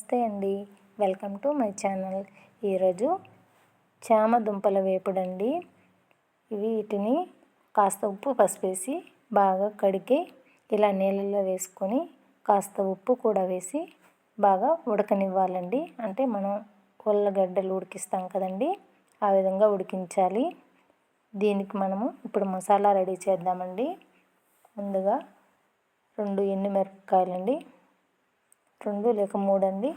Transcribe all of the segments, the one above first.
నమస్తే అండి, welcome to my channel. ఈరోజు చామ దుంపల వేపుడండి. వీటిని కాస్త ఉప్పు పసుపు వేసి బాగా కడిగి ఇలా నీళ్ళల్లో వేసుకొని కాస్త ఉప్పు కూడా వేసి బాగా ఉడకనివ్వాలండి. అంటే మనం ఉల్లగడ్డలు ఉడికిస్తాం కదండి, ఆ విధంగా ఉడికించాలి. దీనికి మనము ఇప్పుడు మసాలా రెడీ చేద్దామండి. ముందుగా 2 ఎండుమిరపకాయలండి, 2 లేక 3 అండి,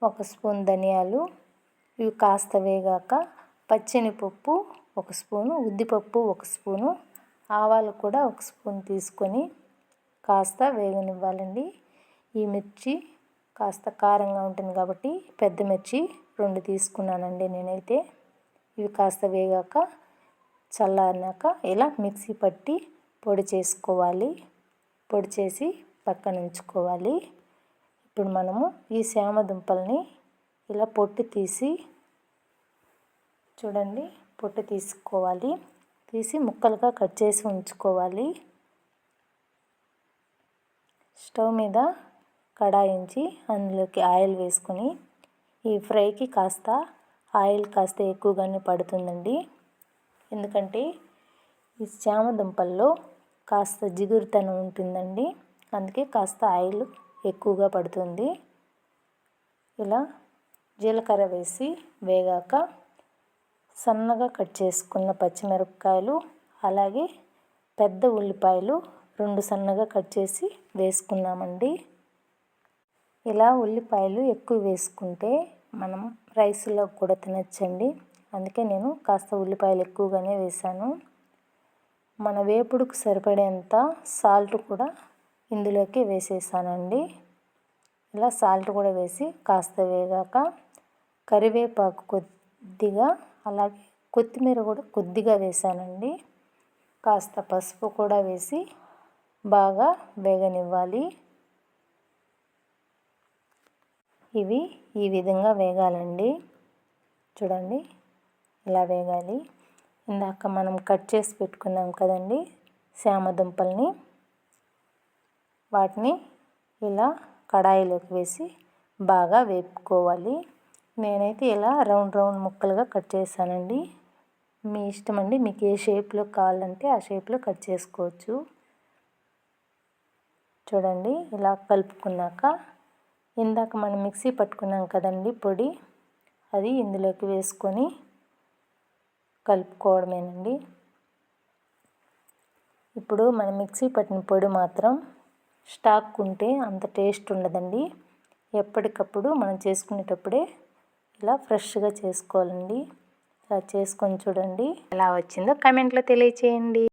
1 స్పూన్ ధనియాలు, ఇవి కాస్త వేగాక పచ్చెనపప్పు 1 స్పూను, ఉద్దిపప్పు 1 స్పూను, ఆవాలు కూడా 1 స్పూన్ తీసుకొని కాస్త వేగనివ్వాలండి. ఈ మిర్చి కాస్త కారంగా ఉంటుంది కాబట్టి పెద్ద మిర్చి 2 తీసుకున్నానండి నేనైతే. ఇవి కాస్త వేగాక చల్లారినాక ఇలా మిక్సీ పట్టి పొడి చేసుకోవాలి. పొడి చేసి పక్కన ఉంచుకోవాలి. ఇప్పుడు మనము ఈ చామ దుంపల్ని ఇలా పొట్టు తీసి చూడండి, పొట్టు తీసుకోవాలి. తీసి ముక్కలుగా కట్ చేసి ఉంచుకోవాలి. స్టవ్ మీద కడాయి ఉంచి అందులోకి ఆయిల్ వేసుకొని, ఈ ఫ్రైకి కాస్త ఆయిల్ కాస్త ఎక్కువగానే పడుతుందండి. ఎందుకంటే ఈ చామ దుంపల్లో కాస్త జిగురుతనం ఉంటుందండి, అందుకే కాస్త ఆయిల్ ఎక్కువగా పడుతుంది. ఇలా జీలకర్ర వేసి వేగాక సన్నగా కట్ చేసుకున్న పచ్చిమిరపకాయలు, అలాగే పెద్ద ఉల్లిపాయలు 2 సన్నగా కట్ చేసి వేసుకున్నామండి. ఇలా ఉల్లిపాయలు ఎక్కువ వేసుకుంటే మనం రైస్లో కూడా తినచ్చండి. అందుకే నేను కాస్త ఉల్లిపాయలు ఎక్కువగానే వేసాను. మన వేపుడుకు సరిపడేంత సాల్ట్ కూడా ఇందులోకి వేసేసానండి. ఇలా సాల్ట్ కూడా వేసి కాస్త వేగాక కరివేపాకు కొద్దిగా, అలాగే కొత్తిమీర కూడా కొద్దిగా వేసానండి. కాస్త పసుపు కూడా వేసి బాగా వేగనివ్వాలి. ఇవి ఈ విధంగా వేగాలండి. చూడండి, ఇలా వేగాలి. ఇందాక మనం కట్ చేసి పెట్టుకున్నాం కదండి చామ దుంపల్ని, వాటిని ఇలా కడాయిలోకి వేసి బాగా వేపుకోవాలి. నేనైతే ఇలా రౌండ్ ముక్కలుగా కట్ చేశానండి. మీ ఇష్టం అండి, మీకు ఏ షేప్లో కావాలంటే ఆ షేప్లో కట్ చేసుకోవచ్చు. చూడండి, ఇలా కలుపుకున్నాక ఇందాక మనం మిక్సీ పట్టుకున్నాం కదండి పొడి, అది ఇందులోకి వేసుకొని కలుపుకోవడమేనండి. ఇప్పుడు మనం మిక్సీ పట్టిన పొడి మాత్రం స్టాక్ ఉంటే అంత టేస్ట్ ఉండదండి. ఎప్పటికప్పుడు మనం చేసుకునేటప్పుడే ఇలా ఫ్రెష్గా చేసుకోవాలండి. ఇలా చేసుకొని చూడండి, ఎలా వచ్చిందో కామెంట్లో తెలియచేయండి.